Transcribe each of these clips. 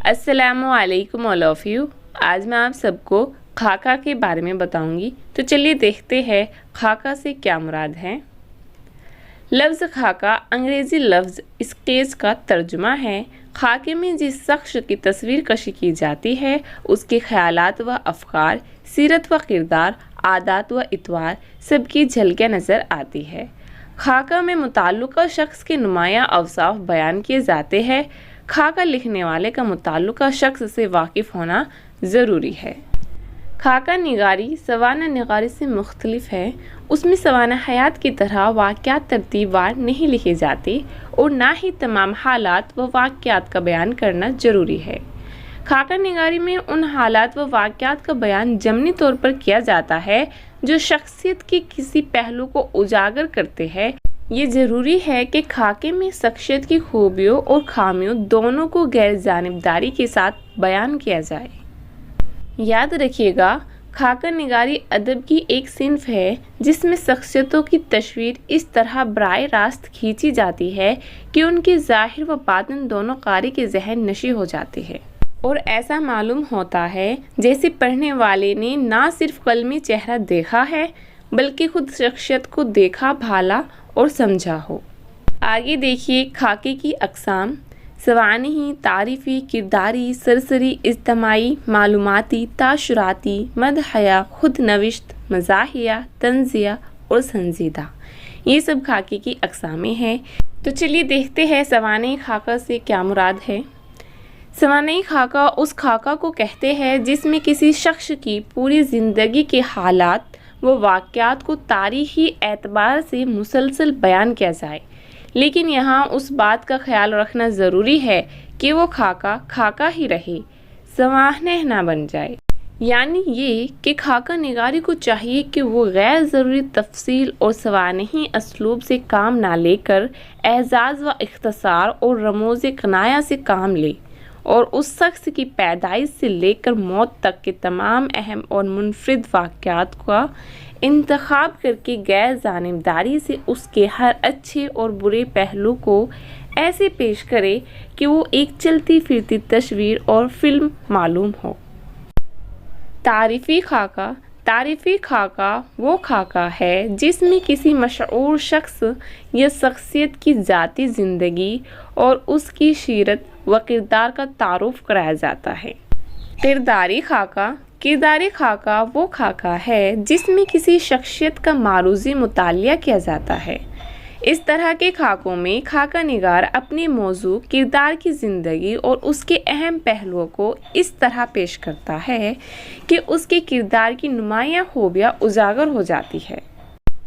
السلام علیکم all of you. آج میں آپ سب کو خاکہ کے بارے میں بتاؤں گی، تو چلیے دیکھتے ہیں خاکہ سے کیا مراد ہے۔ لفظ خاکہ انگریزی لفظ اسکیچ کا ترجمہ ہے۔ خاکے میں جس شخص کی تصویر کشی کی جاتی ہے اس کے خیالات و افکار، سیرت و کردار، عادات و اطوار سب کی جھلکیاں نظر آتی ہے۔ خاکہ میں متعلقہ شخص کے نمایاں اوصاف بیان کیے جاتے ہیں۔ خاکہ لکھنے والے کا متعلقہ شخص سے واقف ہونا ضروری ہے۔ خاکہ نگاری سوانح نگاری سے مختلف ہے۔ اس میں سوانح حیات کی طرح واقعات ترتیب وار نہیں لکھے جاتے اور نہ ہی تمام حالات و واقعات کا بیان کرنا ضروری ہے۔ خاکہ نگاری میں ان حالات و واقعات کا بیان ضمنی طور پر کیا جاتا ہے جو شخصیت کے کسی پہلو کو اجاگر کرتے ہیں۔ یہ ضروری ہے کہ خاکے میں شخصیت کی خوبیوں اور خامیوں دونوں کو غیر جانبداری کے ساتھ بیان کیا جائے۔ یاد رکھیے گا، خاکہ نگاری ادب کی ایک صنف ہے جس میں شخصیتوں کی تصویر اس طرح براہ راست کھینچی جاتی ہے کہ ان کے ظاہر و باطن دونوں قاری کے ذہن نشین ہو جاتے ہیں، اور ایسا معلوم ہوتا ہے جیسے پڑھنے والے نے نہ صرف قلمی چہرہ دیکھا ہے بلکہ خود شخصیت کو دیکھا، بھالا اور سمجھا ہو۔ آگے دیکھیے خاکے کی اقسام: سوانحی، تعریفی، کرداری، سرسری، اجتماعی، معلوماتی، تاثراتی، مدحیہ، خود نوشت، مزاحیہ، طنزیہ اور سنجیدہ۔ یہ سب خاکے کی اقسامیں ہیں۔ تو چلیے دیکھتے ہیں سوانحی خاکہ سے کیا مراد ہے۔ سوانحی خاکہ اس خاکہ کو کہتے ہیں جس میں کسی شخص کی پوری زندگی کے حالات و واقعات کو تاریخی اعتبار سے مسلسل بیان کیا جائے، لیکن یہاں اس بات کا خیال رکھنا ضروری ہے کہ وہ خاکہ خاکہ ہی رہے، سوانح نہ بن جائے۔ یعنی یہ کہ خاکہ نگاری کو چاہیے کہ وہ غیر ضروری تفصیل اور سوانحی اسلوب سے کام نہ لے کر اعجاز و اختصار اور رموز کنایہ سے کام لے، اور اس شخص کی پیدائش سے لے کر موت تک کے تمام اہم اور منفرد واقعات کا انتخاب کر کے غیر جانبداری سے اس کے ہر اچھے اور برے پہلو کو ایسے پیش کرے کہ وہ ایک چلتی پھرتی تصویر اور فلم معلوم ہو۔ تعریفی خاکہ: تعریفی خاکہ وہ خاکہ ہے جس میں کسی مشہور شخص یا شخصیت کی ذاتی زندگی اور اس کی سیرت و کردار کا تعارف کرایا جاتا ہے۔ کرداری خاکہ: کرداری خاکہ وہ خاکہ ہے جس میں کسی شخصیت کا معروضی مطالعہ کیا جاتا ہے۔ اس طرح کے خاکوں میں خاکہ نگار اپنے موضوع کردار کی زندگی اور اس کے اہم پہلوؤں کو اس طرح پیش کرتا ہے کہ اس کے کردار کی نمایاں خوبیاں اجاگر ہو جاتی ہے۔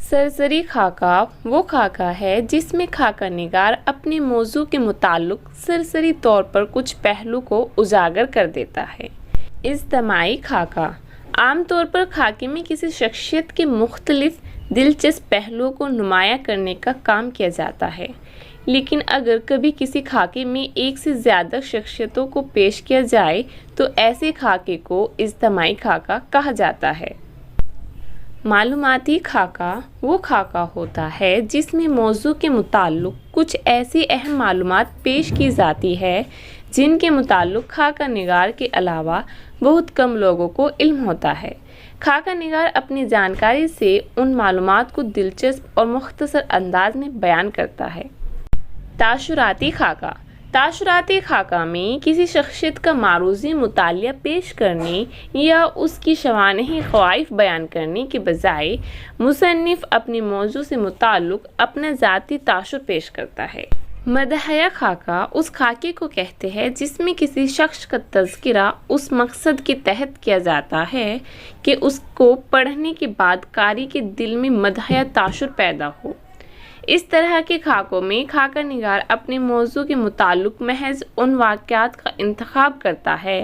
سرسری خاکہ وہ خاکہ ہے جس میں خاکہ نگار اپنے موضوع کے متعلق سرسری طور پر کچھ پہلو کو اجاگر کر دیتا ہے۔ اجتماعی خاکہ: عام طور پر خاکے میں کسی شخصیت کے مختلف دلچسپ پہلوؤں کو نمایاں کرنے کا کام کیا جاتا ہے، لیکن اگر کبھی کسی خاکے میں ایک سے زیادہ شخصیتوں کو پیش کیا جائے تو ایسے خاکے کو اجتماعی خاکہ کہا جاتا ہے۔ معلوماتی خاکہ وہ خاکہ ہوتا ہے جس میں موضوع کے متعلق کچھ ایسی اہم معلومات پیش کی جاتی ہے جن کے متعلق خاکہ نگار کے علاوہ بہت کم لوگوں کو علم ہوتا ہے۔ خاکہ نگار اپنی جانکاری سے ان معلومات کو دلچسپ اور مختصر انداز میں بیان کرتا ہے۔ تاثراتی خاکہ: تاثراتی خاکہ میں کسی شخصیت کا معروضی مطالعہ پیش کرنے یا اس کی سوانحی خواہش بیان کرنے کے بجائے مصنف اپنے موضوع سے متعلق اپنا ذاتی تاثر پیش کرتا ہے۔ مدحیہ خاکہ اس خاکے کو کہتے ہیں جس میں کسی شخص کا تذکرہ اس مقصد کے تحت کیا جاتا ہے کہ اس کو پڑھنے کے بعد قاری کے دل میں مدحیہ تاثر پیدا ہو۔ اس طرح کے خاکوں میں خاکہ نگار اپنے موضوع کے متعلق محض ان واقعات کا انتخاب کرتا ہے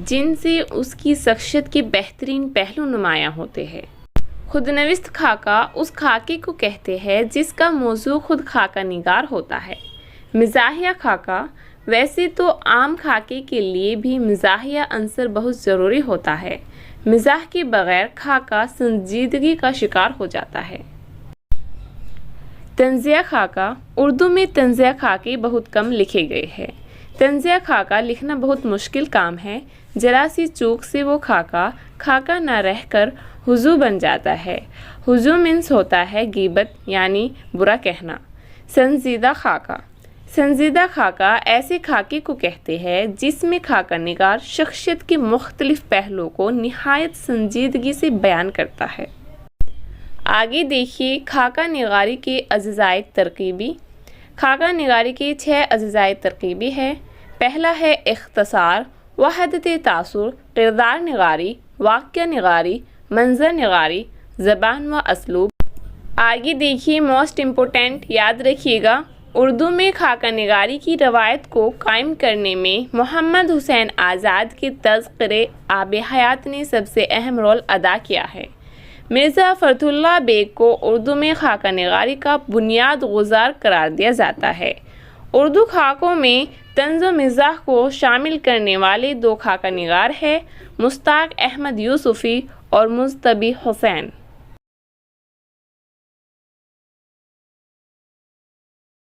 جن سے اس کی شخصیت کے بہترین پہلو نمایاں ہوتے ہیں۔ خود نوشت خاکہ اس خاکے کو کہتے ہیں جس کا موضوع خود خاکہ نگار ہوتا ہے۔ مزاحیہ خاکہ: ویسے تو عام خاکے کے لیے بھی مزاحیہ عنصر بہت ضروری ہوتا ہے۔ مزاح کے بغیر خاکہ سنجیدگی کا شکار ہو جاتا ہے۔ طنزیہ خاکہ: اردو میں طنزیہ خاکے بہت کم لکھے گئے ہیں۔ طنزیہ خاکہ لکھنا بہت مشکل کام ہے، ذرا سی چوک سے وہ خاکہ نہ رہ کر حضو بن جاتا ہے۔ حضو مینس ہوتا ہے غیبت یعنی برا کہنا۔ سنجیدہ خاکہ، سنجیدہ خاکہ ایسے خاکے کو کہتے ہیں جس میں خاکہ نگار شخصیت کے مختلف پہلوؤں کو نہایت سنجیدگی سے بیان کرتا ہے۔ آگے دیکھیے خاکہ نگاری کے اجزائے ترکیبی۔ خاکہ نگاری کے 6 اجزائے ترکیبی ہیں۔ پہلا ہے اختصار، وحدت تاثر، کردار نگاری، واقعہ نگاری، منظر نگاری، زبان و اسلوب۔ آگے دیکھیے موسٹ امپورٹنٹ، یاد رکھیے گا، اردو میں خاکہ نگاری کی روایت کو قائم کرنے میں محمد حسین آزاد کے تذکرہ آب حیات نے سب سے اہم رول ادا کیا ہے۔ مرزا فتح اللہ بیگ کو اردو میں خاکہ نگاری کا بنیاد گزار قرار دیا جاتا ہے۔ اردو خاکوں میں طنز و مزاح کو شامل کرنے والے 2 خاکہ نگار ہیں، مشتاق احمد یوسفی اور مجتبی حسین۔